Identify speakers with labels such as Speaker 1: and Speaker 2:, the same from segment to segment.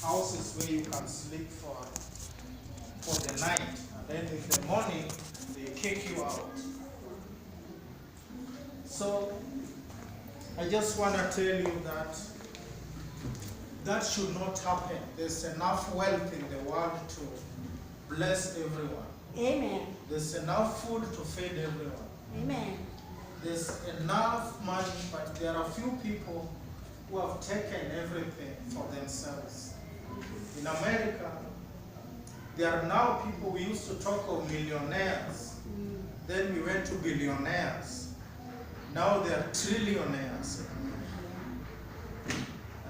Speaker 1: houses where you can sleep for the night, and then in the morning they kick you out. So I just want to tell you that that should not happen. There's enough wealth in the world to bless everyone.
Speaker 2: Amen.
Speaker 1: There's enough food to feed everyone.
Speaker 2: Amen.
Speaker 1: There's enough money, but there are few people who have taken everything for themselves. In America, there are now people, we used to talk of millionaires. Then we went to billionaires. Now they are trillionaires.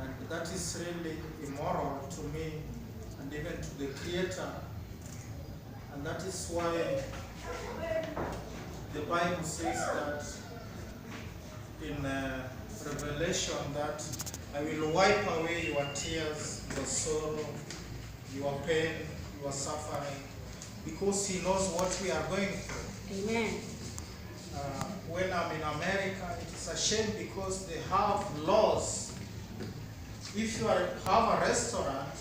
Speaker 1: And that is really immoral to me and even to the Creator. And that is why the Bible says that in Revelation that I will wipe away your tears, your sorrow, your pain, your suffering, because He knows what we are going through.
Speaker 2: Amen.
Speaker 1: When I'm in America, it is a shame because they have laws. If you have a restaurant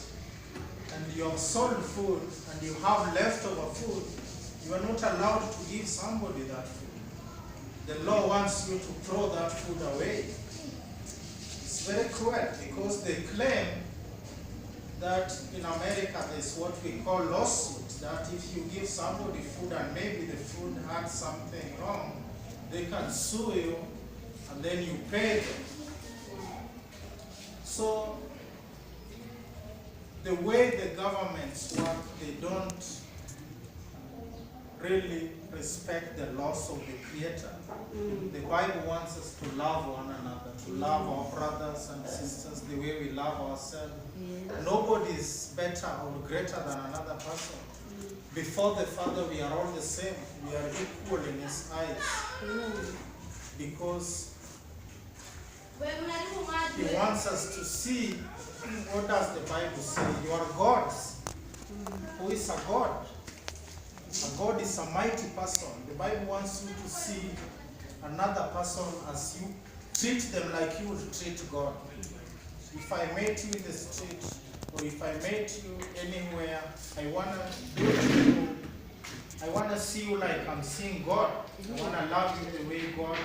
Speaker 1: and you have sold food and you have leftover food, you are not allowed to give somebody that food. The law wants you to throw that food away. It's very cruel because they claim that in America there's what we call lawsuit, that if you give somebody food and maybe the food had something wrong, they can sue you and then you pay them. So the way the governments work, they don't really respect the laws of the Creator. The Bible wants us to love one another, to love our brothers and sisters the way we love ourselves.
Speaker 2: Yes.
Speaker 1: Nobody is better or greater than another person. Before the Father, we are all the same. We are equal in His eyes. Because He wants us to see, what does the Bible say? You are gods. Who is a God? A God is a mighty person. The Bible wants you to see another person as you treat them like you would treat God. If I met you in the street, or if I met you anywhere, I want to see you like I'm seeing God. I want to love you the way God,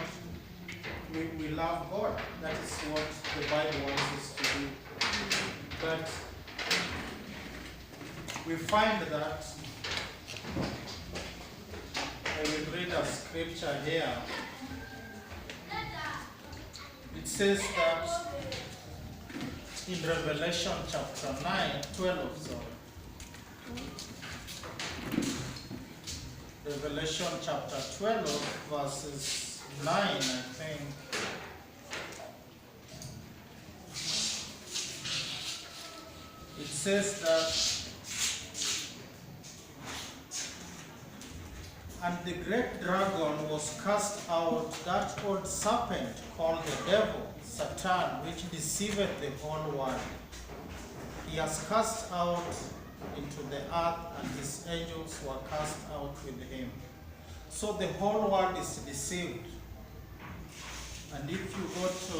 Speaker 1: we love God. That is what the Bible wants us to do. But we find that, I will read a scripture here. It says that in Revelation chapter 12, Revelation chapter 12, verses 9, I think. It says that, and the great dragon was cast out, that old serpent called the devil, Satan, which deceiveth the whole world. He has cast out into the earth, and his angels were cast out with him. So the whole world is deceived. And if you go to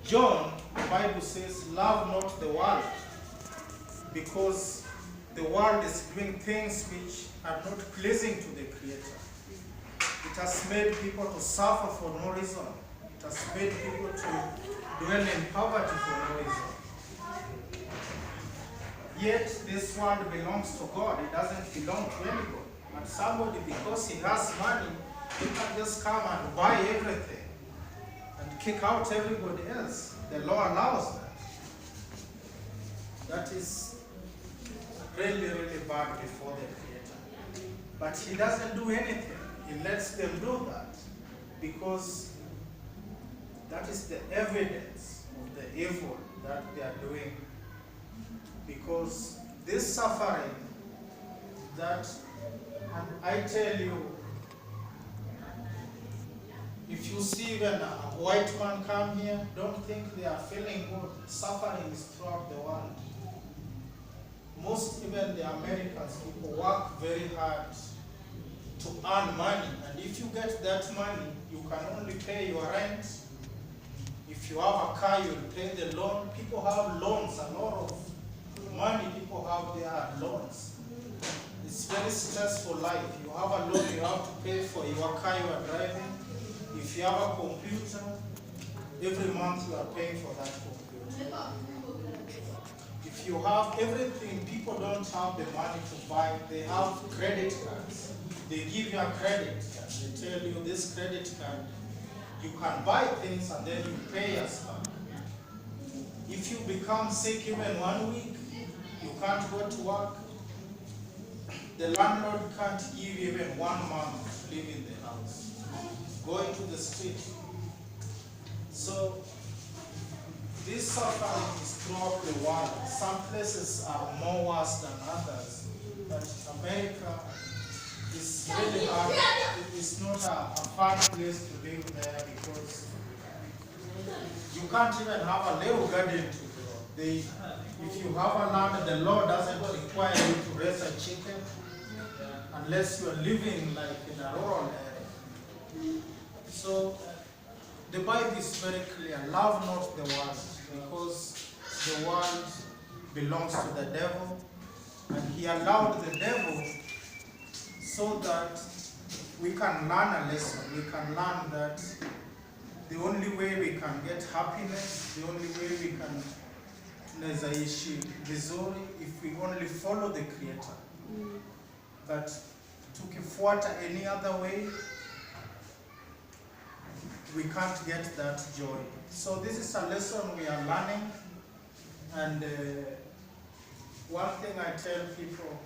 Speaker 1: John, the Bible says, love not the world, because the world is doing things which are not pleasing to the Creator. It has made people to suffer for no reason. It has made people to dwell in poverty for no reason. Yet this world belongs to God. It doesn't belong to anybody. But somebody, because he has money, he can just come and buy everything and kick out everybody else. The law allows that. That is really, really bad before the Creator. But he doesn't do anything. He lets them do that because that is the evidence of the evil that they are doing. Because this suffering that, and I tell you, if you see even a white man come here, don't think they are feeling good. Suffering is throughout the world. Most, even the Americans, people work very hard to earn money. And if you get that money, you can only pay your rent. If you have a car, you'll pay the loan. People have loans, a lot of how there are loans. It's very stressful life. You have a loan you have to pay for your car you are driving. If you have a computer, every month you are paying for that computer. If you have everything, people don't have the money to buy. They have credit cards. They give you a credit card. They tell you this credit card, you can buy things and then you pay as well. If you become sick even 1 week, you can't go to work. The landlord can't give you even 1 month to live in the house. Going to the street. So this suffering is throughout the world. Some places are more worse than others, but America is really hard. It's not a fun place to live there because you can't even have a little garden to grow. If you have a land, the law doesn't require you to raise a chicken unless you are living like in a rural area. So the Bible is very clear, love not the world, because the world belongs to the devil, and he allowed the devil so that we can learn a lesson. We can learn that the only way we can get happiness, the only way we can tunawezaishi vizuri, if we only follow the Creator. But tukifuata any other way, we can't get that joy. So this is a lesson we are learning, and one thing I tell people,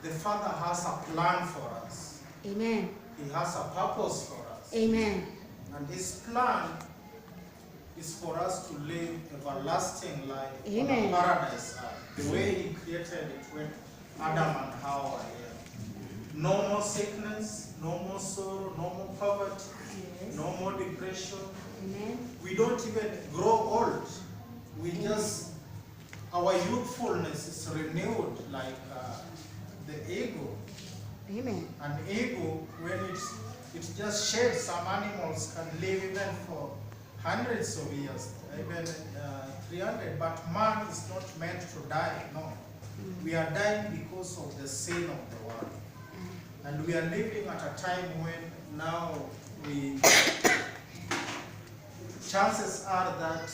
Speaker 1: the Father has a plan for us.
Speaker 2: Amen.
Speaker 1: He has a purpose for us.
Speaker 2: Amen.
Speaker 1: And His plan is for us to live everlasting life on
Speaker 2: Amen.
Speaker 1: a paradise earth, the way He created it when Adam and Hawa were here. No more sickness, no more sorrow, no more poverty, no more depression.
Speaker 2: Amen.
Speaker 1: We don't even grow old. We just, our youthfulness is renewed like the eagle.
Speaker 2: Amen.
Speaker 1: An eagle, when it just sheds, some animals can live even for hundreds of years, even 300. But man is not meant to die, no. We are dying because of the sin of the world. And we are living at a time when now chances are that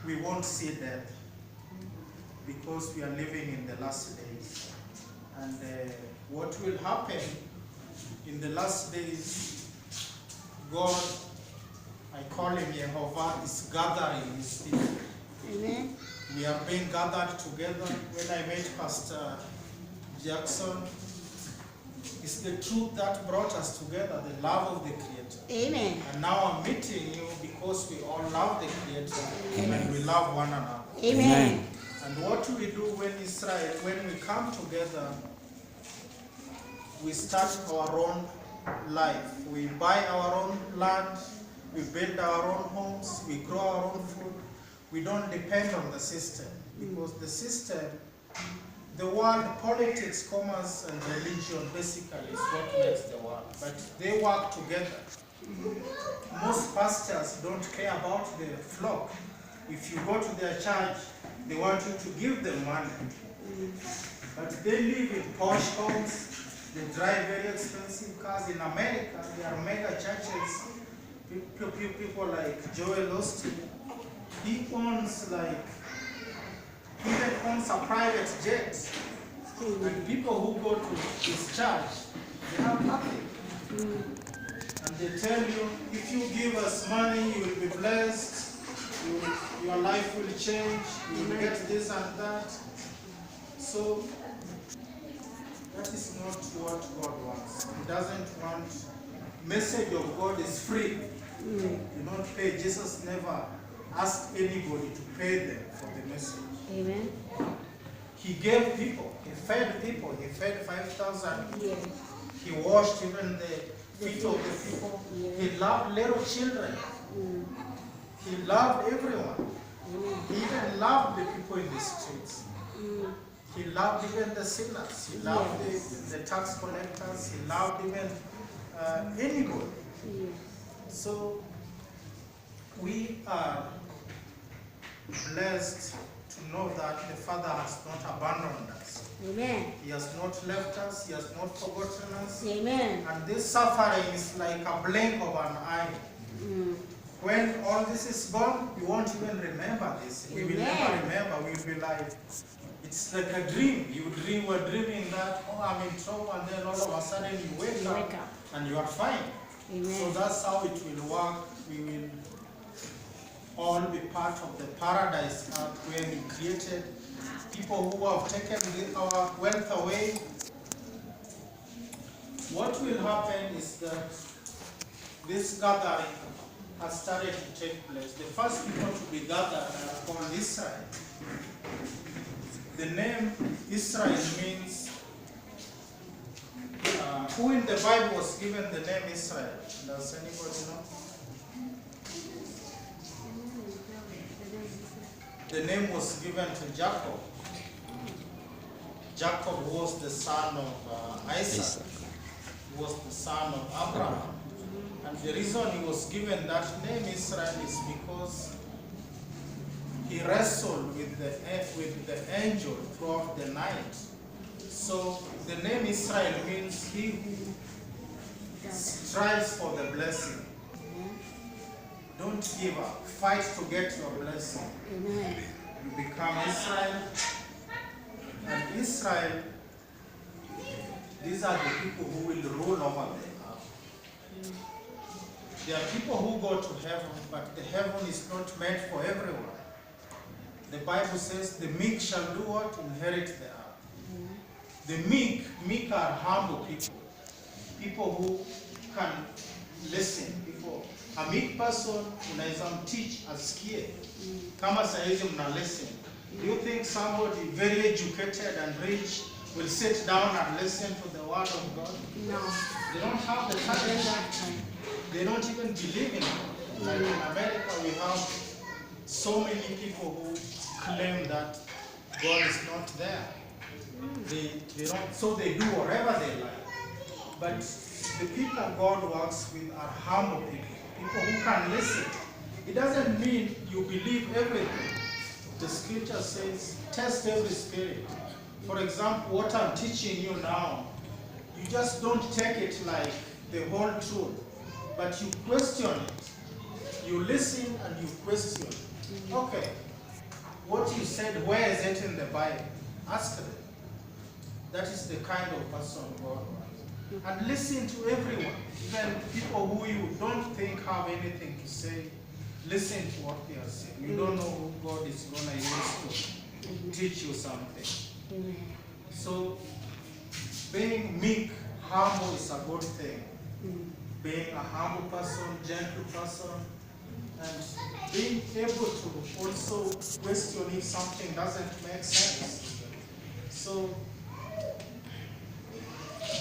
Speaker 1: we won't see death because we are living in the last days. And what will happen in the last days, God, I call him Jehovah, is gathering his people.
Speaker 2: Amen.
Speaker 1: We are being gathered together. When I met Pastor Jackson, it's the truth that brought us together, the love of the Creator.
Speaker 2: Amen.
Speaker 1: And now I'm meeting you because we all love the Creator. Amen. And we love one another.
Speaker 2: Amen.
Speaker 1: And what we do when we come together, we start our own life. We buy our own land, we build our own homes, we grow our own food. We don't depend on the system, because the system, the world, politics, commerce, and religion basically is what makes the world. But they work together. Most pastors don't care about the flock. If you go to their church, they want you to give them money. But they live in posh homes. They drive very expensive cars. In America, there are mega churches. People like Joel Osteen, he owns even owns a private jet. And people who go to his church, they have nothing. And they tell you, if you give us money, you will be blessed, your life will change, you will get this and that. So, that is not what God wants. He doesn't want, message of God is free. You don't pay. Jesus never asked anybody to pay them for the message.
Speaker 2: Amen.
Speaker 1: He gave people, he fed people, he fed 5,000 people.
Speaker 2: Yes.
Speaker 1: He washed even the feet of the people.
Speaker 2: Yes.
Speaker 1: He loved little children. He loved everyone. He even loved the people in the streets. He loved even the sinners. He loved the tax collectors. He loved even anybody. So we are blessed to know that the Father has not abandoned us.
Speaker 2: Amen.
Speaker 1: He has not left us. He has not forgotten us.
Speaker 2: Amen.
Speaker 1: And this suffering is like a blink of an eye. When all this is gone, we won't even remember this. We will never remember. We will be like, it's like a dream. You were dreaming that, oh, I'm in trouble, and then all of a sudden you wake up and you are fine.
Speaker 2: Amen.
Speaker 1: So that's how it will work. We will all be part of the paradise where He created people who have taken our wealth away. What will happen is that this gathering has started to take place. The first people to be gathered are called Israel. The name Israel means, who in the Bible was given the name Israel? Does anybody know? The name was given to Jacob. Jacob was the son of Isaac. He was the son of Abraham. And the reason he was given that name Israel is because he wrestled with the angel throughout the night. So the name Israel means he who strives for the blessing. Don't give up. Fight to get your blessing.
Speaker 2: Amen.
Speaker 1: You become Israel. And Israel, these are the people who will rule over the earth. There are people who go to heaven, but the heaven is not meant for everyone. The Bible says the meek shall do what? Inherit the earth. The meek are humble people. People who can listen. A meek person unaweza teach asikie. Kama saizi mna listen. Do you think somebody very educated and rich will sit down and listen to the word of God?
Speaker 2: No.
Speaker 1: They don't have the talent. They don't even believe in it. Like in America, we have so many people who claim that God is not there. They don't, so they do whatever they like. But the people God works with are humble people. People who can listen. It doesn't mean you believe everything. The scripture says, test every spirit. For example, what I'm teaching you now, you just don't take it like the whole truth, but you question it. You listen and you question. Okay, what you said, where is it in the Bible? Ask them. That is the kind of person God wants. And listen to everyone, even people who you don't think have anything to say. Listen to what they are saying. You don't know who God is going to use to teach you something. So, being meek, humble is a good thing. Being a humble person, gentle person, and being able to also question if something doesn't make sense. So,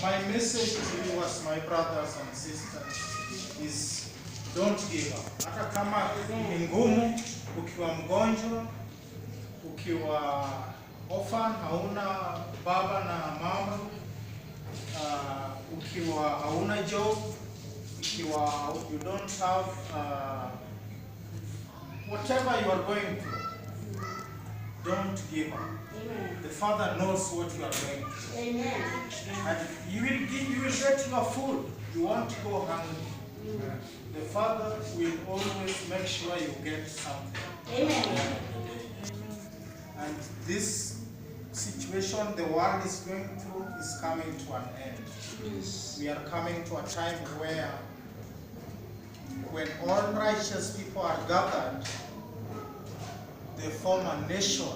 Speaker 1: my message to you as my brothers and sisters is don't give up. Hata kama ni ngumu, ukiwa mgonjwa, ukiwa orphan, hauna baba na mama, ukiwa hauna job, ukiwa you don't have whatever you are going through, don't give up. The Father knows what you are going through.
Speaker 2: Amen.
Speaker 1: And you will get your food. You won't go hungry. The Father will always make sure you get something.
Speaker 2: Amen.
Speaker 1: And this situation the world is going through is coming to an end. We are coming to a time where when all righteous people are gathered, they form a nation.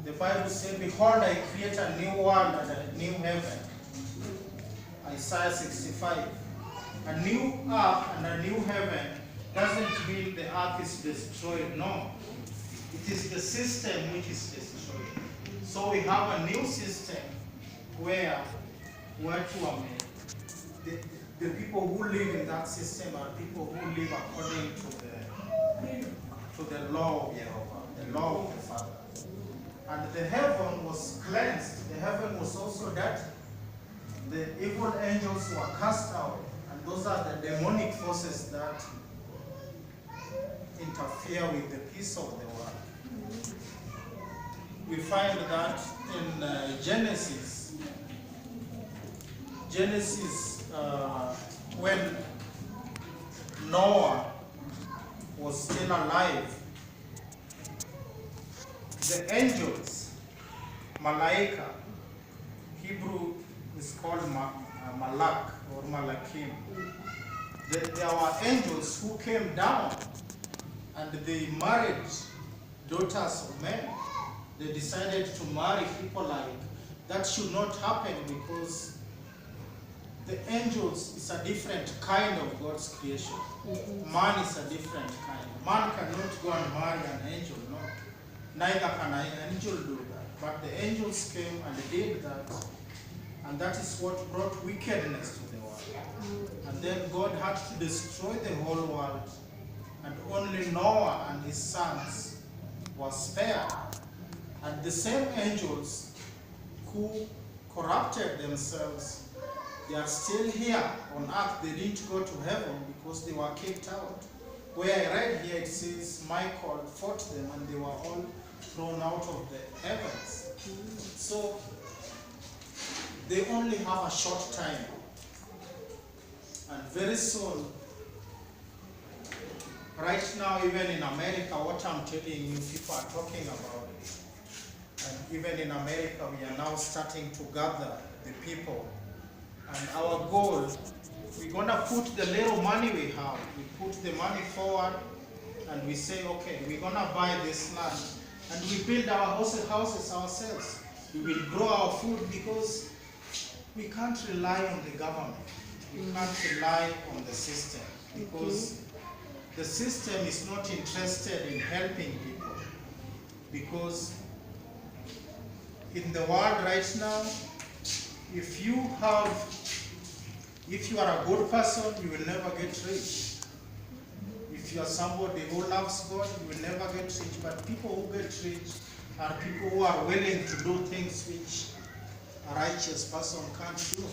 Speaker 1: The Bible says, behold, I create a new world and a new heaven. Isaiah 65. A new earth and a new heaven doesn't mean the earth is destroyed. No. It is the system which is destroyed. So we have a new system where to made. The people who live in that system are people who live according to the law of Jehovah, the law of the Father. And the heaven was cleansed. The heaven was also that the evil angels were cast out. And those are the demonic forces that interfere with the peace of the world. we find that in Genesis, when Noah was still alive, the angels, Malaika, Hebrew is called Malak or Malakim. There were angels who came down and they married daughters of men. They decided to marry people like that. Should not happen because the angels is a different kind of God's creation. Man is a different kind. Man cannot go and marry an angel, no. Neither can an angel do that. But the angels came and did that. And that is what brought wickedness to the world. And then God had to destroy the whole world. And only Noah and his sons were spared. And the same angels who corrupted themselves, they are still here on earth. They didn't go to heaven because they were kicked out. Where I read here, it says Michael fought them and they were all thrown out of the heavens. So they only have a short time. And very soon, right now, even in America, what I'm telling you, people are talking about it. And even in America, we are now starting to gather the people. And our goal, we're going to put the little money we have, we put the money forward, and we say, okay, we're going to buy this land. And we build our houses ourselves. We will grow our food because we can't rely on the government. We can't rely on the system because the system is not interested in helping people. Because in the world right now, if you are a good person, you will never get rich. If you are somebody who loves God, you will never get rich. But people who get rich are people who are willing to do things which a righteous person can't do.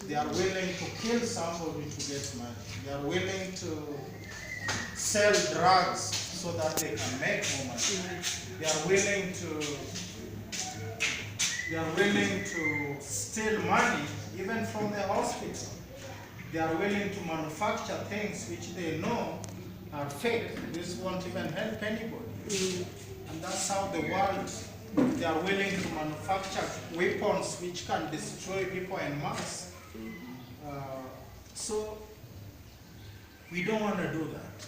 Speaker 1: They are willing to kill somebody to get money. They are willing to sell drugs so that they can make more money. They are willing to steal money even from the hospital. They are willing to manufacture things which they know are fake. This won't even help anybody. And that's how the world, they are willing to manufacture weapons which can destroy people en masse. So we don't want to do that.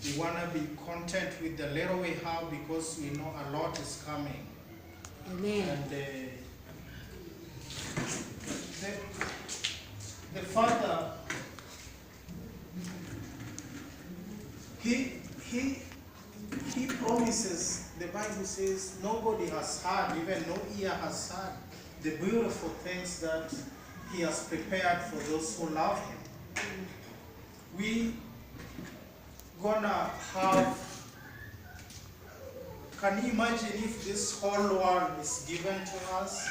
Speaker 1: We want to be content with the little we have because we know a lot is coming.
Speaker 2: Amen.
Speaker 1: And the Father, he promises, the Bible says, nobody has heard, even no ear has heard, the beautiful things that He has prepared for those who love Him. We gonna have, can you imagine if this whole world is given to us,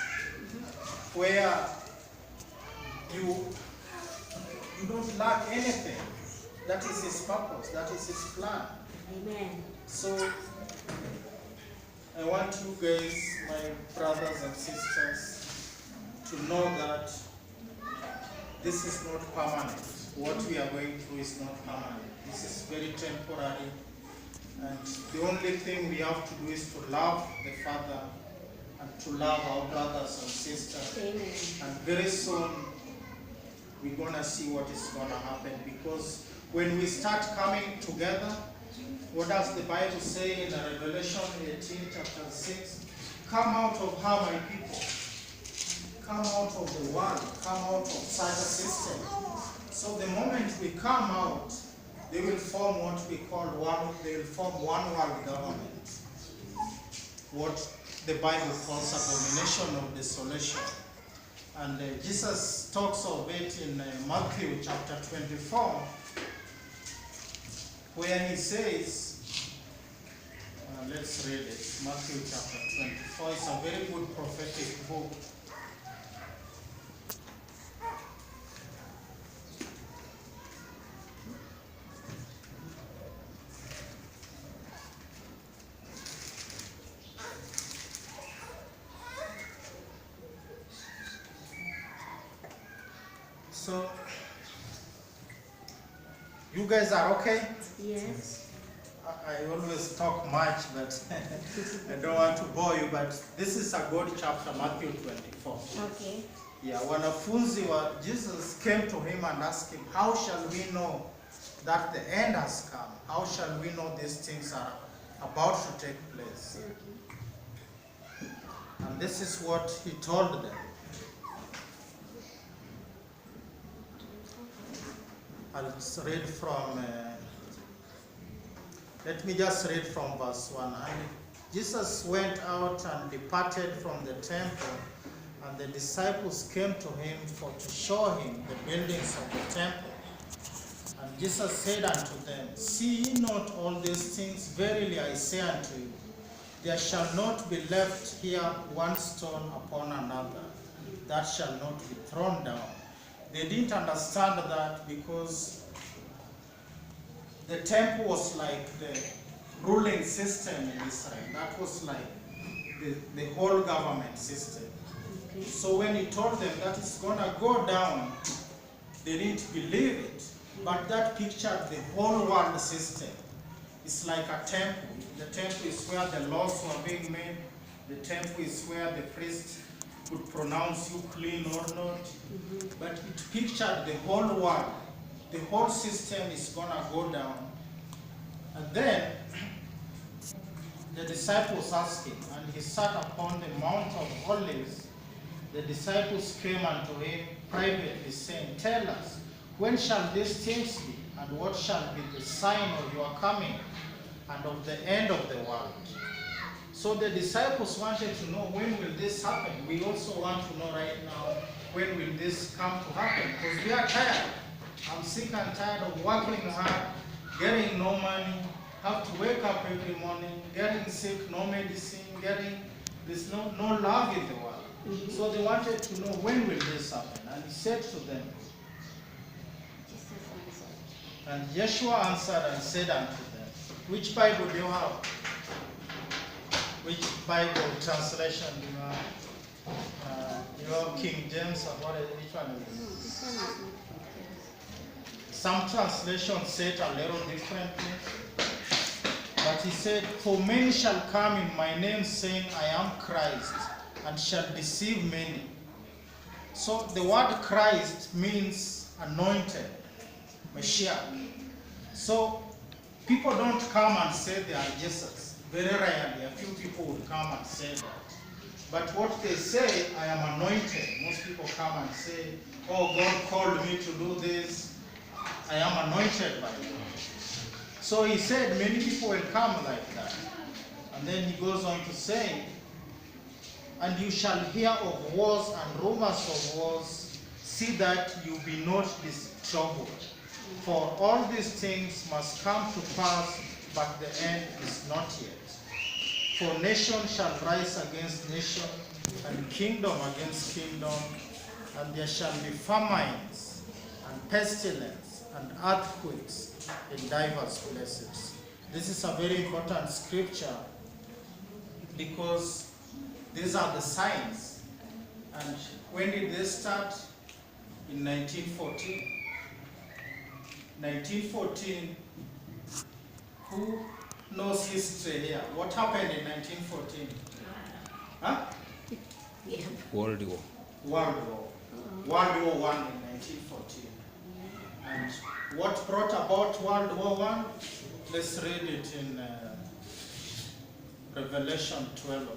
Speaker 1: where you don't lack anything? That is His purpose, that is His plan.
Speaker 2: Amen.
Speaker 1: So I want you guys, my brothers and sisters, to know that this is not permanent. What we are going through is not permanent. This is very temporary. And the only thing we have to do is to love the Father and to love our brothers and sisters.
Speaker 2: Amen.
Speaker 1: And very soon, we're going to see what is going to happen. Because when we start coming together, what does the Bible say in Revelation 18, chapter 6? Come out of her, my people. Come out of the world. Come out of such a system. So the moment we come out, they will form what we call they will form one world government. What the Bible calls abomination of desolation. And Jesus talks of it in Matthew chapter 24, where he says, let's read it, Matthew chapter 24. It's a very good prophetic book. So, you guys are okay?
Speaker 2: Yes.
Speaker 1: I always talk much, but I don't want to bore you, but this is a good chapter, Matthew 24.
Speaker 2: Okay.
Speaker 1: Yeah, wanafunzi wa Jesus came to him and asked him, how shall we know that the end has come? How shall we know these things are about to take place? And this is what he told them. I'll just read from, let me just read from verse 1. And Jesus went out and departed from the temple, and the disciples came to him to show him the buildings of the temple. And Jesus said unto them, see ye not all these things? Verily I say unto you, there shall not be left here one stone upon another that shall not be thrown down. They didn't understand that because the temple was like the ruling system in Israel. That was like the whole government system.
Speaker 2: Okay.
Speaker 1: So when he told them that it's going to go down, they didn't believe it. But that pictured the whole world system. It's like a temple. The temple is where the laws were being made. The temple is where the priest could pronounce you clean or not. But it pictured the whole world. The whole system is going to go down. And then the disciples asked him, and he sat upon the Mount of Olives. The disciples came unto him privately, saying, tell us, when shall these things be? And what shall be the sign of your coming and of the end of the world? So the disciples wanted to know, when will this happen? We also want to know right now, when will this come to happen? Because we are tired. I'm sick and tired of working hard, getting no money, have to wake up every morning, getting sick, no medicine, there's no love in the world. So they wanted to know, when will this happen? And he said to them, and Yeshua answered and said unto them, which Bible do you have? Which Bible translation do you have? You have King James or what? Which one is it?
Speaker 2: No, this one is not.
Speaker 1: Some translations say it a little differently. But he said, for many shall come in my name, saying, I am Christ, and shall deceive many. So the word Christ means anointed, Messiah. So people don't come and say they are Jesus. Very rarely, a few people would come and say that. But what they say, I am anointed. Most people come and say, oh, God called me to do this. I am anointed by God. So he said many people will come like that. And then he goes on to say, and you shall hear of wars and rumors of wars. See that you be not troubled. For all these things must come to pass, but the end is not yet. For nation shall rise against nation, and kingdom against kingdom, and there shall be famines, and pestilence, and earthquakes in diverse places. This is a very important scripture because these are the signs. And when did they start? In 1914. 1914, who knows history here? What happened in 1914? Huh?
Speaker 2: Yeah.
Speaker 3: World War.
Speaker 1: World War. World War I in 1914. And what brought about World War I? Let's read it in Revelation 12.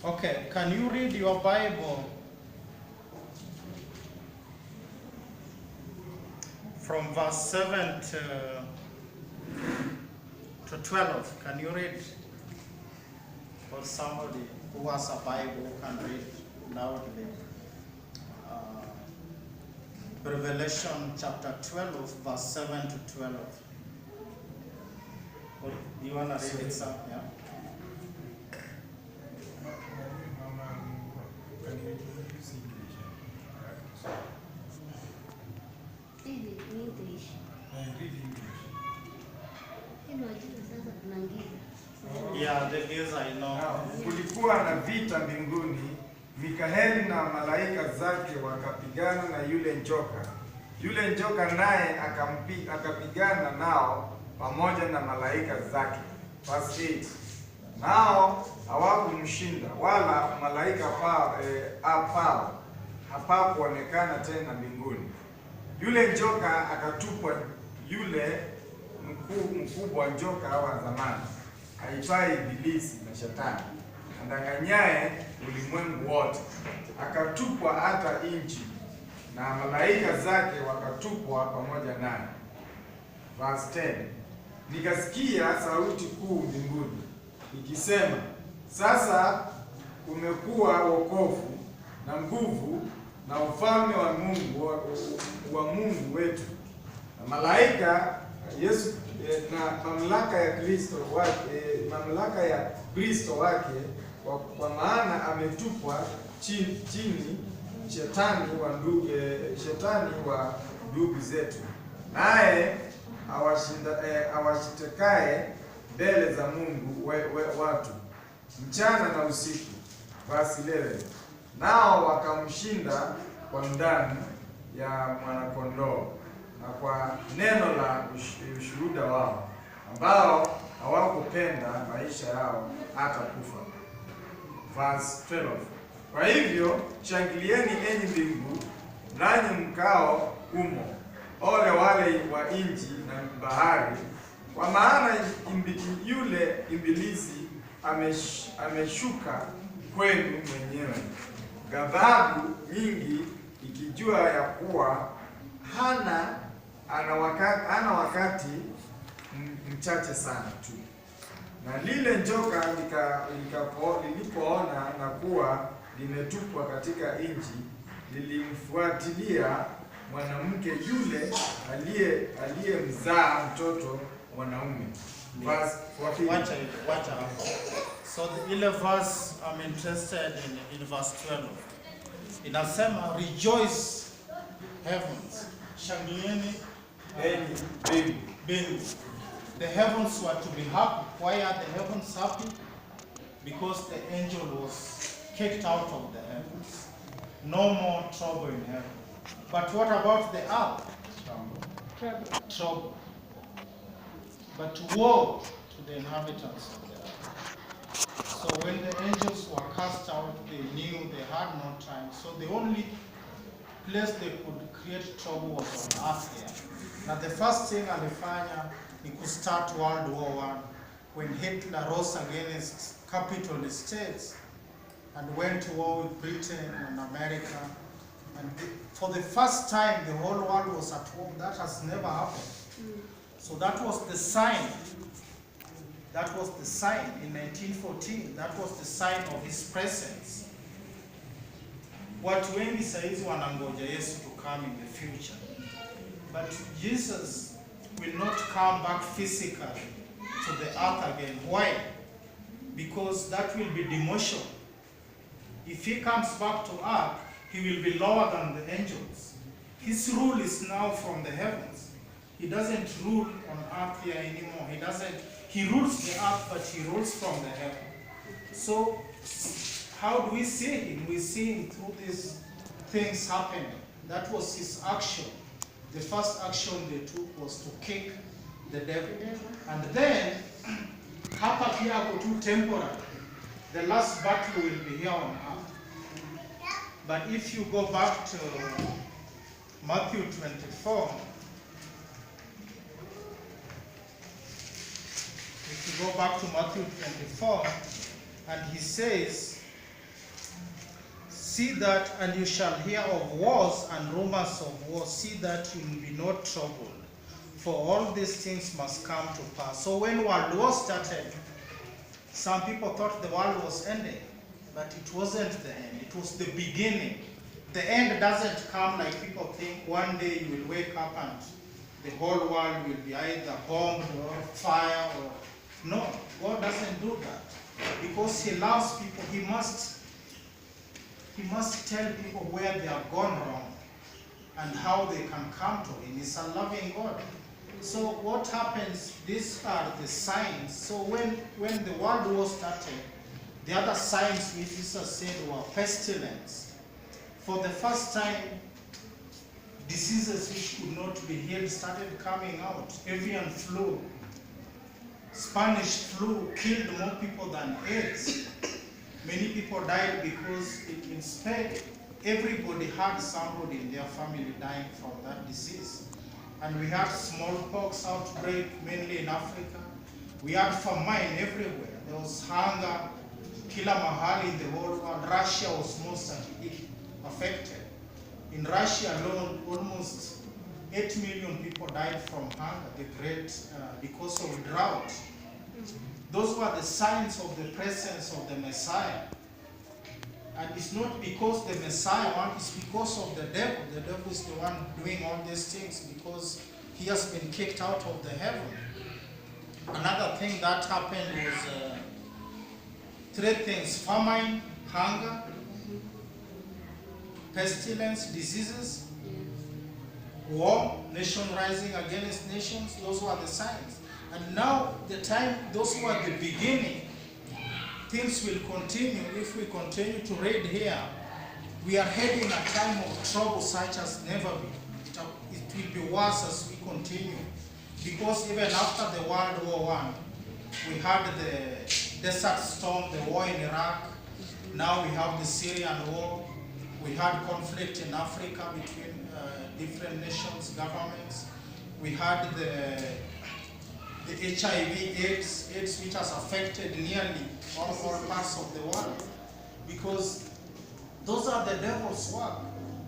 Speaker 1: Okay, can you read your Bible from verse 7 to 12? Can you read? Or somebody who has a Bible who can read loudly. Revelation chapter 12, verse 7 to 12. Or do you want to read it, Sam? Yeah? Yeah, the giza I know.
Speaker 3: Kulikuwa na vita mbinguni, Mikaeli na malaika zake wakapigana na yule njoka. Yule njoka naye akapigana nao pamoja na malaika zake. Verse 8. Nao hawakumshinda, wala malaika hapakuonekana tena mbinguni. Yule njoka akatupwa, yule mkubwa njoka wa zamani aitwaye Ibilisi na Shetani, adanganyaye ulimwengu wote, akatupwa hata nchi, na malaika zake wakatupwa pamoja naye. Verse 10. Nikasikia sauti kuu mbinguni ikisema, sasa umekuwa wokovu na nguvu na ufalme wa Mungu wetu na malaika Yesu na mamlaka ya Kristo wake, kwa maana ametupwa chini shetani wa ndugu zetu, naye awashitekaye mbele za Mungu watu mchana na usiku. Verse 11. Nao wakamshinda kwa damu ya mwanakondoo na kwa neno la ushuhuda wao, ambao hawakupenda maisha yao hata kufa. Verse 12. Kwa hivyo shangilieni enyi mbingu, nanyi mkao humo, ole wale wa nchi na bahari, kwa maana yule Ibilisi ameshuka kwenu mwenyewe, ghadhabu nyingi, ikijua ya kuwa ana wakati mchache sana tu. Na lile njoka lilipoona na kuwa limetupwa katika nchi, lilimfuatilia mwanamke yule aliyemzaa mtoto mwanaume.
Speaker 1: Watch out. So the verse I'm interested in verse 12. Inasema, rejoice heavens, shangilieni mbingu. The heavens were to be happy. Why are the heavens happy? Because the angel was kicked out of the heavens. No more trouble in heaven. But what about the earth? Trouble. But woe to the inhabitants of the earth. So when the angels were cast out, they knew they had no time. So the only place they could create trouble was on earth here. Now the first thing alifanya ni could start World War I, when Hitler rose against capitalist states and went to war with Britain and America. And for the first time, the whole world was at war. That has never happened. So that was the sign. That was the sign in 1914. That was the sign of his presence. Watu wengi saizi wanangoja Yesu to come in the future. But Jesus will not come back physically to the earth again. Why? Because that will be demotion. If he comes back to earth, he will be lower than the angels. His rule is now from the heavens. He doesn't rule on earth here anymore. He rules the earth, but he rules from the heaven. So how do we see him? We see him through these things happening. That was his action. The first action they took was to kick the devil. And then, hapa pia ako tu temporary. The last battle will be here on earth. But if you go back to Matthew 24, if you go back to Matthew 24, and he says, see that, and you shall hear of wars and rumors of wars. See that you will be not troubled, for all these things must come to pass. So when World War started, some people thought the world was ending, but it wasn't the end. It was the beginning. The end doesn't come like people think. One day you will wake up and the whole world will be either bombed or fire or... No, God doesn't do that. Because he loves people, he must he must tell people where they have gone wrong and how they can come to him. He's a loving God. So what happens, these are the signs. So when the world war started, the other signs which Jesus said were pestilence. For the first time, diseases which could not be healed started coming out. Avian flu, Spanish flu killed more people than AIDS. Many people died because in Spain, everybody had somebody in their family dying from that disease. And we had smallpox outbreak, mainly in Africa. We had famine everywhere. There was hunger, kila mahali in the whole world. Russia was most affected. In Russia alone, almost 8 million people died from hunger, because of drought. Those were the signs of the presence of the Messiah. And it's not because the Messiah wants, it's because of the devil. The devil is the one doing all these things because he has been kicked out of the heaven. Another thing that happened was 3 things: famine, hunger, pestilence, diseases, war, nation rising against nations. Those were the signs. And now the time, those were the beginning. Things will continue if we continue to read here. We are heading a time of trouble such as never been. It will be worse as we continue. Because even after the World War I, we had the Desert Storm, the war in Iraq. Now we have the Syrian war. We had conflict in Africa between different nations, governments. We had the HIV, AIDS which has affected nearly all parts of the world. Because those are the devil's work.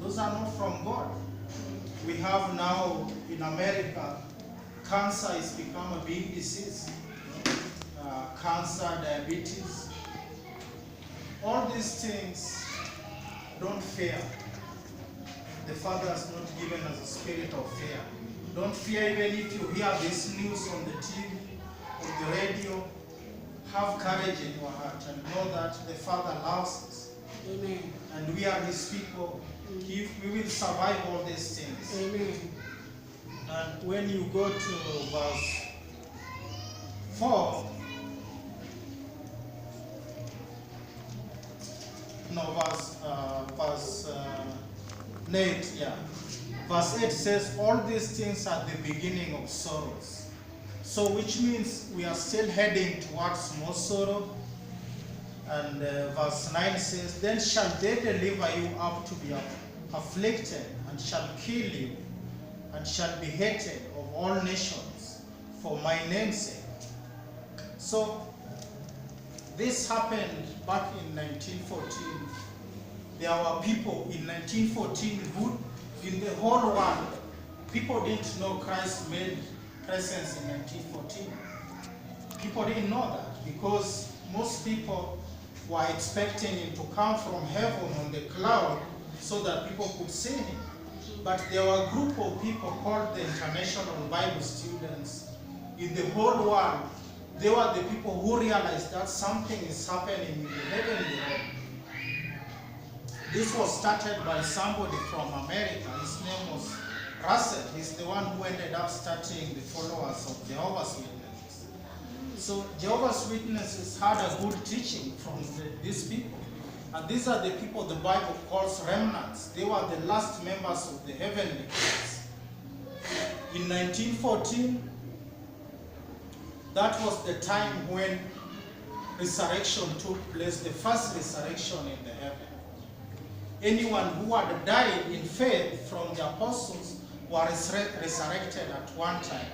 Speaker 1: Those are not from God. We have now in America, cancer has become a big disease. Cancer, diabetes, all these things don't fear. The Father has not given us a spirit of fear. Don't fear even if you hear this news on the TV, on the radio. Have courage in your heart and know that the Father loves us.
Speaker 2: Amen.
Speaker 1: And we are His people. We will survive all these things.
Speaker 2: Amen.
Speaker 1: And when you go to verse 4, verse 8, yeah. Verse 8 says, all these things are the beginning of sorrows. So which means we are still heading towards more sorrow. And verse 9 says, then shall they deliver you up to be afflicted, and shall kill you, and shall be hated of all nations for my name's sake. So this happened back in 1914. There were people in 1914 who, in the whole world, people didn't know Christ made presence in 1914. People didn't know that because most people were expecting him to come from heaven on the cloud so that people could see him. But there were a group of people called the International Bible Students in the whole world. They were the people who realized that something is happening in the heavenly realm. This was started by somebody from America. His name was Russell. He's the one who ended up starting the followers of Jehovah's Witnesses. So Jehovah's Witnesses had a good teaching from these people. And these are the people the Bible calls remnants. They were the last members of the heavenly class. In 1914, that was the time when resurrection took place, the first resurrection in the heaven. Anyone who had died in faith from the apostles was resurrected at one time.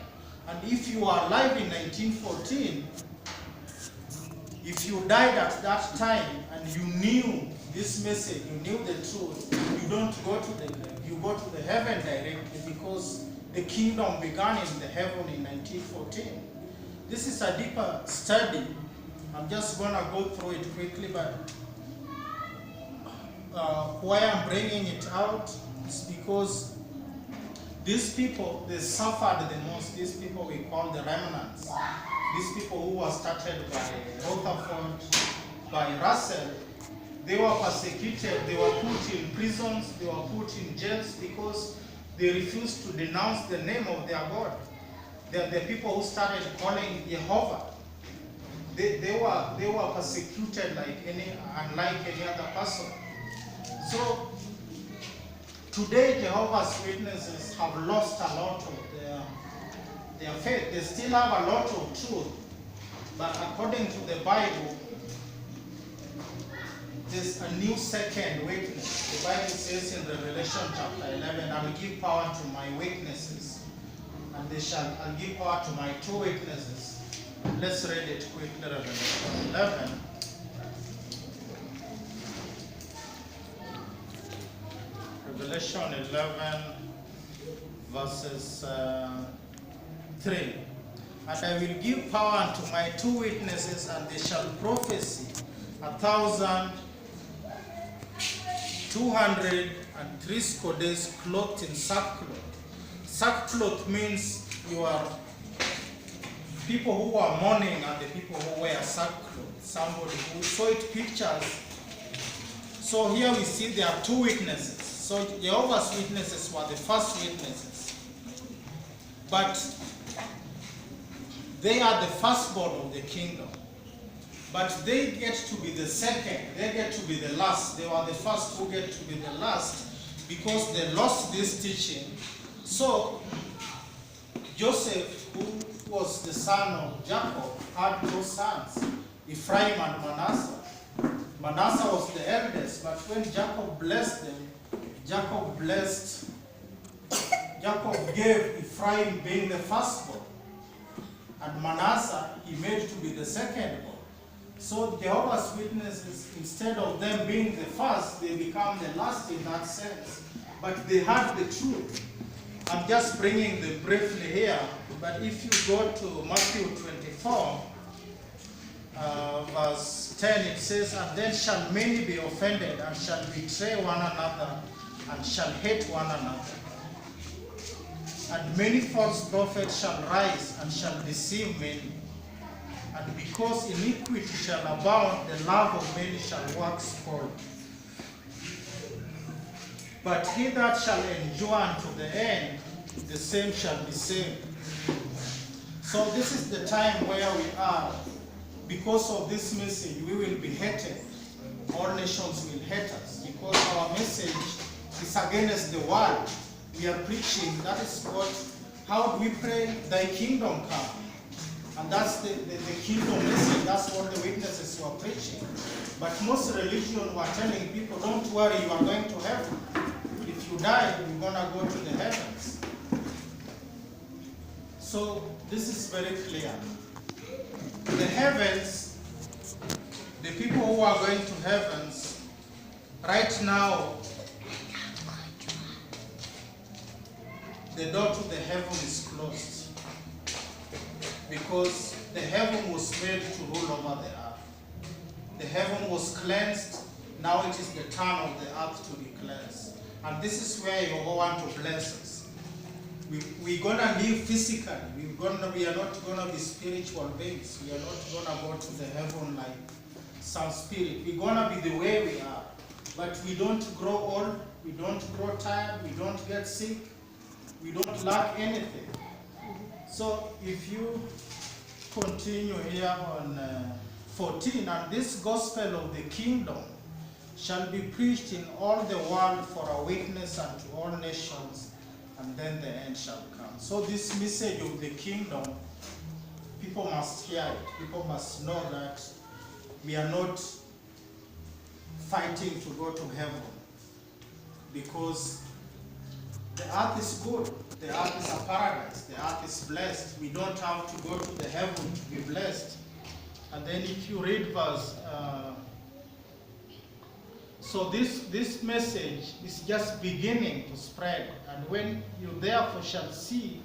Speaker 1: And if you are alive in 1914, if you died at that time and you knew this message, you knew the truth, you don't go to the grave, you go to the heaven directly because the kingdom began in the heaven in 1914. This is a deeper study. I'm just going to go through it quickly, but why I'm bringing it out is because these people, they suffered the most. These people we call the remnants. These people who were started by Rutherford, by Russell, They were persecuted, they were put in prisons, they were put in jails because they refused to denounce the name of their God. They are the people who started calling Jehovah. They were persecuted unlike any other person. So today Jehovah's Witnesses have lost a lot of their faith. They still have a lot of truth, but according to the Bible, there's a new second witness. The Bible says in Revelation chapter 11, I will give power to my witnesses, and I'll give power to my two witnesses. Let's read it quickly, Revelation 11. Revelation 11, verses 3. And I will give power unto my two witnesses, and they shall prophesy 1,260 days clothed in sackcloth. Sackcloth means you are people who are mourning and the people who wear sackcloth. Somebody who saw it pictures. So here we see there are two witnesses. So Jehovah's Witnesses were the first witnesses. But they are the firstborn of the kingdom. But they get to be the second. They get to be the last. They were the first who get to be the last because they lost this teaching. So Joseph, who was the son of Jacob, had two sons, Ephraim and Manasseh. Manasseh was the eldest, but when Jacob blessed them, Jacob gave Ephraim being the firstborn, and Manasseh he made to be the secondborn. So Jehovah's Witnesses, instead of them being the first, they become the last in that sense. But they had the truth. I'm just bringing them briefly here, but if you go to Matthew 24, verse 10, it says, and then shall many be offended, and shall betray one another, and shall hate one another. And many false prophets shall rise, and shall deceive many. And because iniquity shall abound, the love of many shall wax cold. But he that shall endure unto the end, the same shall be saved. So this is the time where we are. Because of this message, we will be hated. All nations will hate us because our message is against the world. We are preaching. That is how do we pray? Thy kingdom come. And that's the kingdom message. That's what the witnesses were preaching. But most religions were telling people, don't worry, you are going to heaven. If you die, you're going to go to the heavens. So this is very clear. The heavens, the people who are going to heavens, right now, the door to the heaven is closed. Because the heaven was made to rule over the earth. The heaven was cleansed, now it is the turn of the earth to be cleansed. And this is where you want to bless us. We're going to live physically. We are not going to be spiritual beings. We are not going to go to the heaven like some spirit. We're going to be the way we are. But we don't grow old. We don't grow tired. We don't get sick. We don't lack anything. So if you continue here on 14, and this gospel of the kingdom shall be preached in all the world for a witness unto all nations, and then the end shall come. So this message of the kingdom, people must hear it. People must know that we are not fighting to go to heaven, because the earth is good. The earth is a paradise. The earth is blessed. We don't have to go to the heaven to be blessed. And then if you read verse, so this message is just beginning to spread. And when you therefore shall see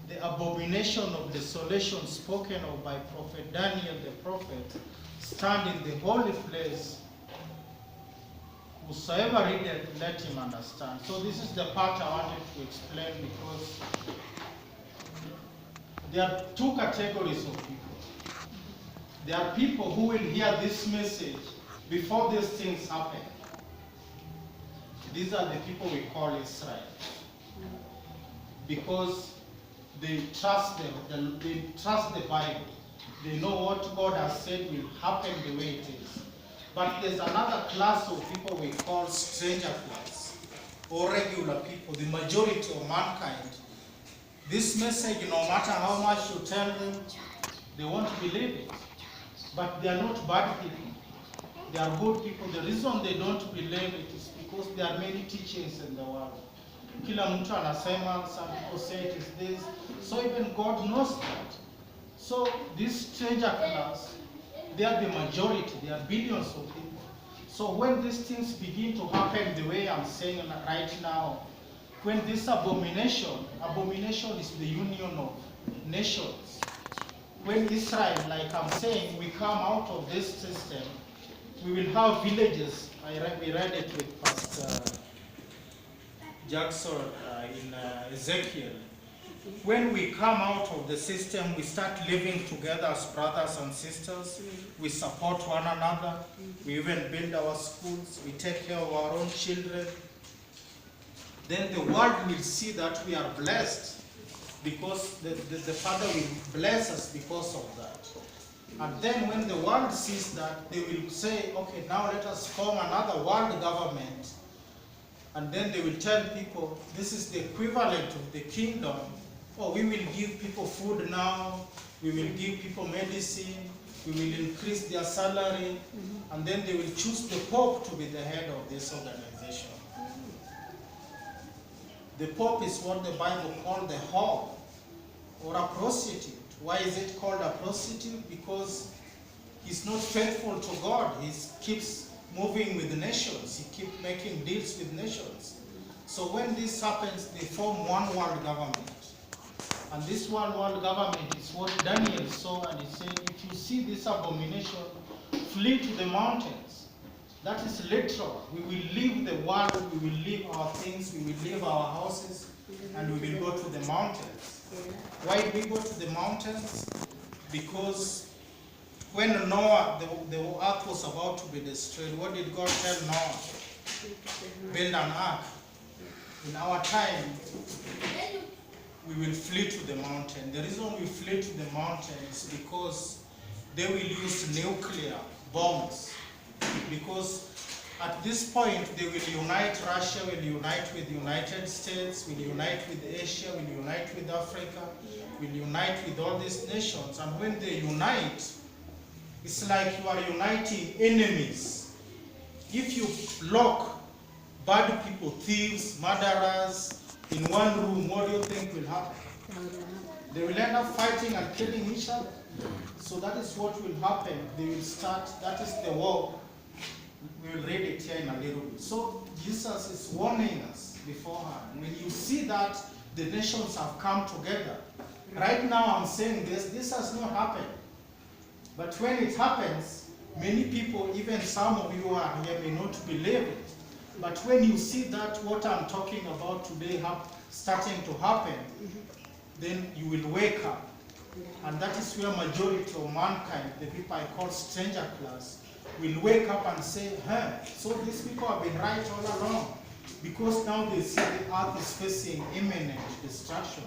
Speaker 1: the abomination of desolation spoken of by prophet Daniel the prophet stand in the holy place, whosoever readeth, let him understand. So this is the part I wanted to explain, because there are two categories of people. There are people who will hear this message Before these things happen, these are the people we call Israel. Because they trust they trust the Bible. They know what God has said will happen the way it is. But there's another class of people we call stranger class, or regular people, the majority of mankind. This message, no matter how much you tell them, they won't believe it. But they are not bad people. They are good people. The reason they don't believe it is because there are many teachings in the world. Kila mtu anasema, some people say it is this. So even God knows that. So this stranger class, they are the majority. They are billions of people. So when these things begin to happen the way I'm saying right now, when this abomination is the union of nations. When Israel, like I'm saying, we come out of this system, we will have villages. We read it with Pastor Jackson in Ezekiel. When we come out of the system, we start living together as brothers and sisters. We support one another. We even build our schools. We take care of our own children. Then the world will see that we are blessed because the Father will bless us because of that. And then when the world sees that, they will say, okay, now let us form another world government. And then they will tell people, this is the equivalent of the kingdom. Oh, we will give people food now. We will give people medicine. We will increase their salary. And then they will choose the Pope to be the head of this organization. The Pope is what the Bible called the whore or a prostitute. Why is it called a prostitute? Because he's not faithful to God. He keeps moving with the nations. He keeps making deals with nations. So when this happens, they form one world government. And this one world government is what Daniel saw, and he said, if you see this abomination, flee to the mountains. That is literal. We will leave the world, we will leave our things, we will leave our houses, and we will go to the mountains. Why do we go to the mountains? Because when Noah, the earth was about to be destroyed, what did God tell Noah? Build an ark. In our time, we will flee to the mountain. The reason we flee to the mountain is because they will use nuclear bombs. Because at this point, they will unite. Russia will unite with the United States, will unite with Asia, will unite with Africa, will unite with all these nations. And when they unite, it's like you are uniting enemies. If you lock bad people, thieves, murderers, in one room, what do you think will happen? They will end up fighting and killing each other. So that is what will happen. They will start, that is the war. We will read it here in a little bit. So Jesus is warning us beforehand. When you see that the nations have come together, right now I'm saying this has not happened. But when it happens, many people, even some of you who are here, may not believe it. But when you see that what I'm talking about today starting to happen, then you will wake up. And that is where majority of mankind, the people I call stranger class, will wake up and say, so these people have been right all along. Because now they see the earth is facing imminent destruction.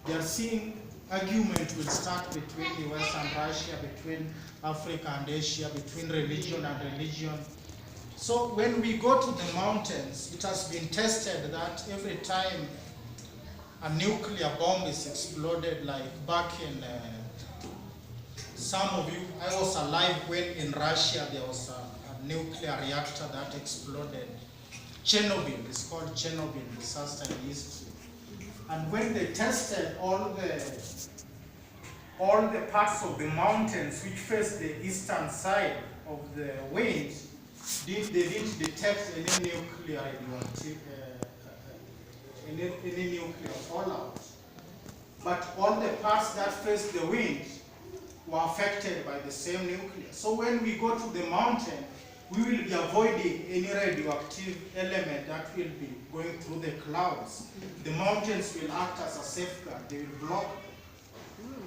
Speaker 1: They are seeing argument will start between the West and Russia, between Africa and Asia, between religion and religion. So when we go to the mountains, it has been tested that every time a nuclear bomb is exploded, like back in, some of you, I was alive when in Russia there was a nuclear reactor that exploded. Chernobyl, it's called Chernobyl disaster in history. And when they tested all the parts of the mountains which face the eastern side of the wind, they didn't detect any nuclear fallout. But all the parts that face the wind were affected by the same nuclear. So when we go to the mountain, we will be avoiding any radioactive element that will be going through the clouds. The mountains will act as a safeguard. They will block.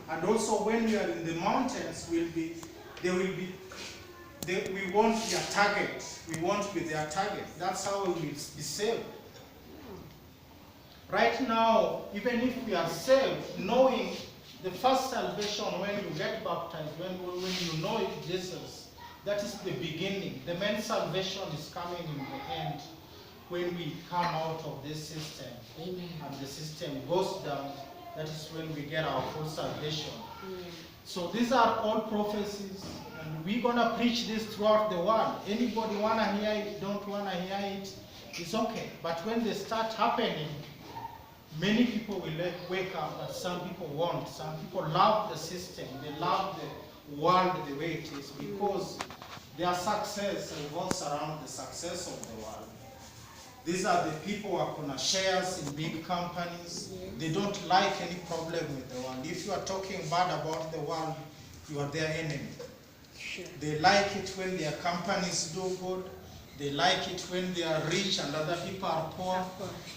Speaker 1: And also when we are in the mountains, there will be we won't be a target. We won't be their target. That's how we will be saved. Right now, even if we are saved, knowing the first salvation when you get baptized, when you know Jesus, that is the beginning. The main salvation is coming in the end when we come out of this system.
Speaker 2: Amen.
Speaker 1: And the system goes down. That is when we get our full salvation.
Speaker 2: Amen.
Speaker 1: So these are all prophecies, and we're gonna preach this throughout the world. Anybody wanna hear it, don't wanna hear it, it's okay. But when they start happening, many people will wake up, but some people won't. Some people love the system. They love the world the way it is because their success revolves around the success of the world. These are the people who are gonna shares in big companies. They don't like any problem with the world. If you are talking bad about the world, you are their enemy.
Speaker 2: Sure.
Speaker 1: They like it when their companies do good. They like it when they are rich and other people are poor.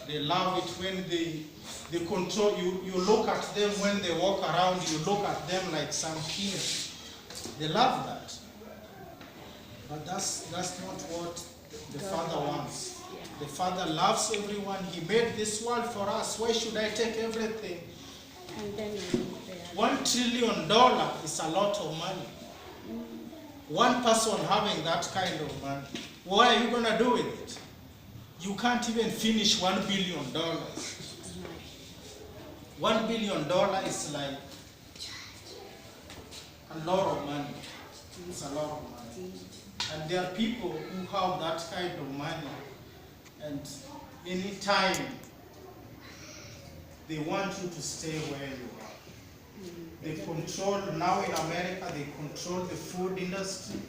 Speaker 1: They love it when they control you. You look at them when they walk around, you look at them like some kings. They love that. But that's not what the Father wants. The Father loves everyone. He made this world for us. Why should I take everything?
Speaker 2: And then
Speaker 1: $1 trillion is a lot of money. One person having that kind of money. What are you going to do with it? You can't even finish $1 billion. $1 billion is like a lot of money. It's a lot of money. And there are people who have that kind of money, and anytime they want you to stay where you are. They control, now in America, they control the food industry.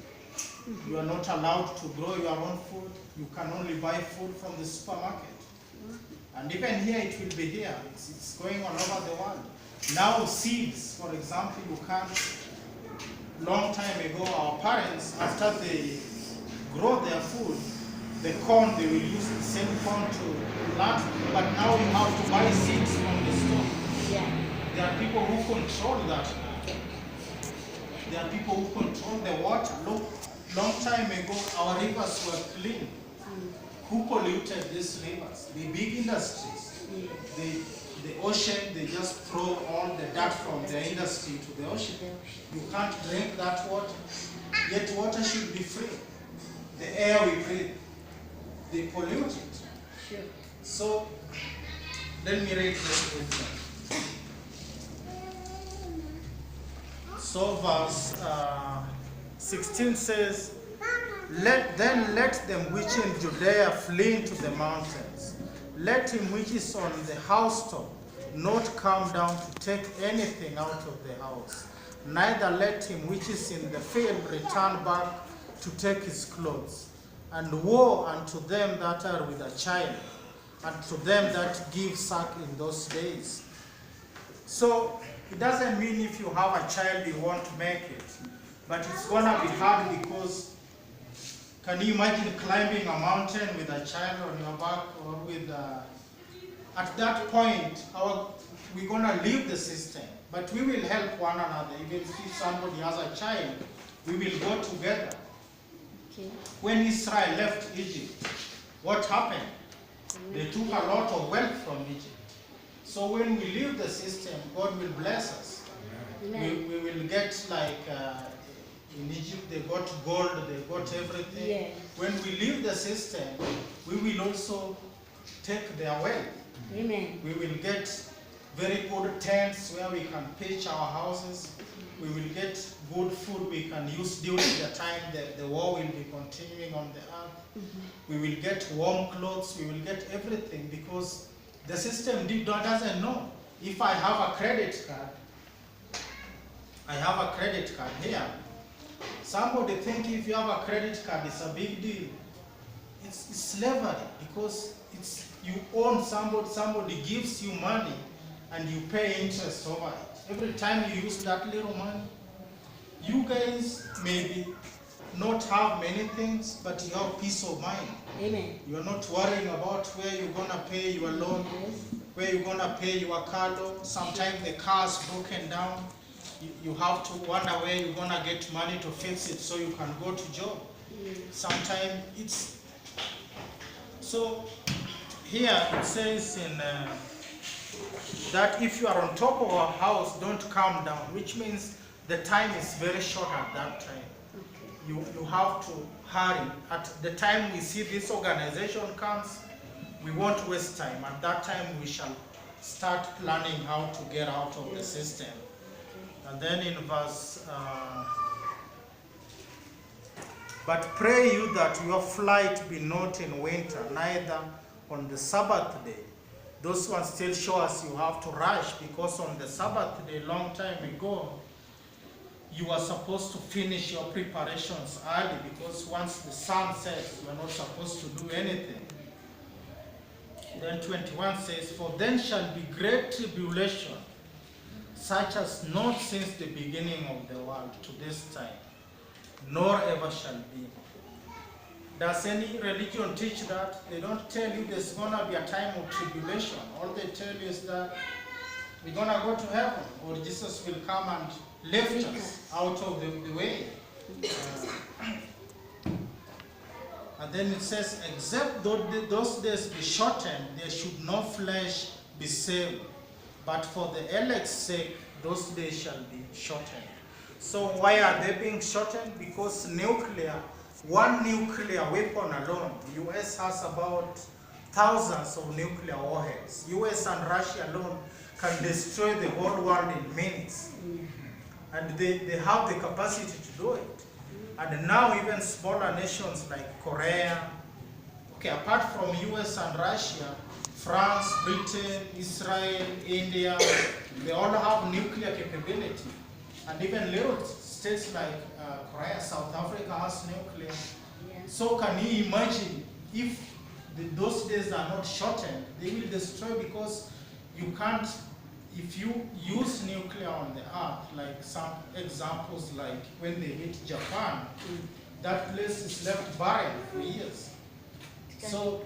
Speaker 1: You are not allowed to grow your own food. You can only buy food from the supermarket. And even here, it will be here. It's going all over the world. Now seeds, for example, you can't. Long time ago, our parents, after they grow their food, the corn, they will use the same corn to plant, but now you have to buy seeds from the store.
Speaker 2: Yeah.
Speaker 1: There are people who control that. There are people who control the water. Look, long time ago, our rivers were clean. Who polluted these rivers? The big industries. The ocean, they just throw all the dirt from the industry to the ocean. You can't drink that water. Yet water should be free. The air we breathe, they pollute it.
Speaker 2: Sure.
Speaker 1: So, let me read this with So verse 16 says, let them which in Judea flee into the mountains. Let him which is on the housetop not come down to take anything out of the house. Neither let him which is in the field return back to take his clothes. And woe unto them that are with a child, and to them that give suck in those days. So, it doesn't mean if you have a child you won't make it. But it's going to be hard because, can you imagine climbing a mountain with a child on your back or with at that point, we're going to leave the system. But we will help one another. Even if somebody has a child, we will go together.
Speaker 2: Okay.
Speaker 1: When Israel left Egypt, what happened? They took a lot of wealth from Egypt. So when we leave the system, God will bless us. We will get like, in Egypt they got gold, they got everything.
Speaker 2: Yeah.
Speaker 1: When we leave the system, we will also take their wealth.
Speaker 2: Amen.
Speaker 1: We will get very good tents where we can pitch our houses. We will get good food we can use during the time that the war will be continuing on the earth. We will get warm clothes, we will get everything because the system doesn't know. If I have a credit card, I have a credit card here. Somebody think if you have a credit card, it's a big deal. It's slavery because you own somebody gives you money and you pay interest over it. Every time you use that little money, you guys maybe not have many things, but you have peace of mind.
Speaker 2: Amen.
Speaker 1: You're not worrying about where you're going to pay your loan, where you're going to pay your car loan. Sometimes the car's broken down. you have to wonder where you're gonna get money to fix it so you can go to job. Sometimes it's so. Here it says in that if you are on top of a house, don't come down, which means the time is very short at that time. You have to hurry. At the time we see this organization comes, we won't waste time. At that time we shall start planning how to get out of the system. And then in verse, but pray you that your flight be not in winter, neither on the Sabbath day. Those ones still show us you have to rush, because on the Sabbath day, long time ago, you are supposed to finish your preparations early, because once the sun sets, you are not supposed to do anything. Then 21 says, for then shall be great tribulation, such as not since the beginning of the world to this time, nor ever shall be. Does any religion teach that? They don't tell you there's going to be a time of tribulation. All they tell you is that we're going to go to heaven, or Jesus will come and lift us out of the way. And then it says, except those days be shortened, there should no flesh be saved. But for the elect's sake, those days shall be shortened. So why are they being shortened? Because one nuclear weapon alone, the US has about thousands of nuclear warheads. US and Russia alone can destroy the whole world in minutes. And they have the capacity to do it. And now even smaller nations like Korea, okay, apart from US and Russia, France, Britain, Israel, India, they all have nuclear capability. And even little states like Korea, South Africa has nuclear. So can you imagine if those days are not shortened, they will destroy, because you can't, if you use nuclear on the earth, like some examples like when they hit Japan, that place is left barren for years. So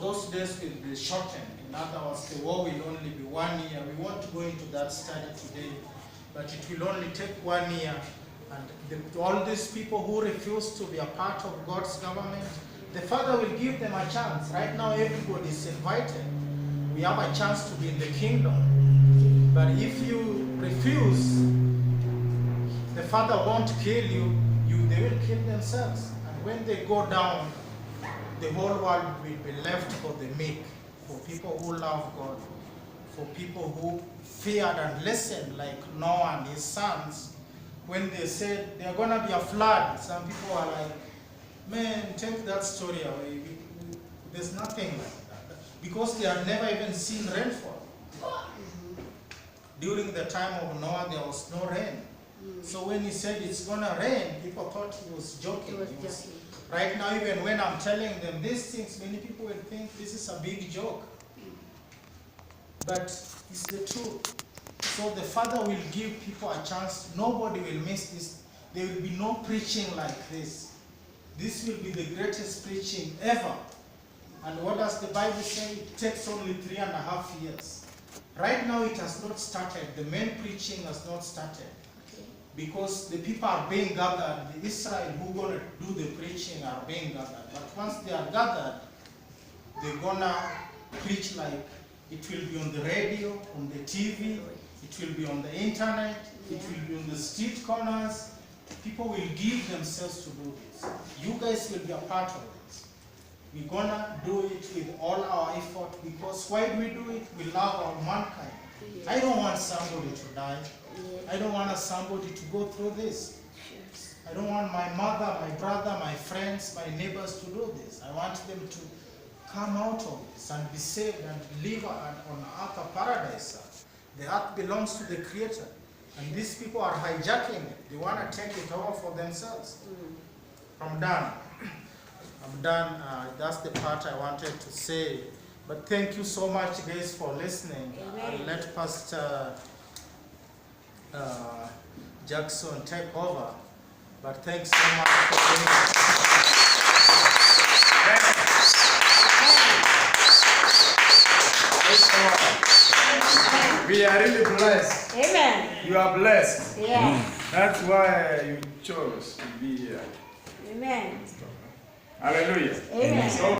Speaker 1: those days will be shortened. In other words, the war will only be 1 year. We won't go into that study today, but it will only take 1 year. And all these people who refuse to be a part of God's government, the Father will give them a chance. Right now, everybody is invited. We have a chance to be in the kingdom. But if you refuse, the Father won't kill you. They will kill themselves. And when they go down, the whole world will be left for the meek, for people who love God, for people who feared and listened, like Noah and his sons. When they said there's going to be a flood, some people are like, man, take that story away. There's nothing like that. Because they have never even seen rainfall. During the time of Noah, there was no rain. So when he said it's going to rain, people thought he was joking. Right now, even when I'm telling them these things, many people will think this is a big joke. But it's the truth. So the Father will give people a chance. Nobody will miss this. There will be no preaching like this. This will be the greatest preaching ever. And what does the Bible say? It takes only 3.5 years. Right now it has not started. The main preaching has not started. Because the people are being gathered. The Israel who are going to do the preaching are being gathered. But once they are gathered, they're going to preach like it will be on the radio, on the TV, it will be on the internet, it will be on the street corners. People will give themselves to do this. You guys will be a part of this. We're going to do it with all our effort, because why do we do it? We love our mankind. I don't want somebody to die. I don't want somebody to go through this. I don't want my mother, my brother, my friends, my neighbors to do this. I want them to come out of this and be saved and live on earth a paradise. The earth belongs to the Creator. And these people are hijacking it. They want to take it over for themselves. I'm done. I'm done. That's the part I wanted to say. But thank you so much, guys, for listening. I'll let Pastor Jackson take over. But thanks so much for being here. Praise the Lord.
Speaker 3: We are really blessed.
Speaker 2: Amen.
Speaker 3: You are blessed.
Speaker 2: Yeah.
Speaker 3: That's why you chose to be here.
Speaker 2: Amen.
Speaker 3: Hallelujah.
Speaker 2: Amen.
Speaker 3: So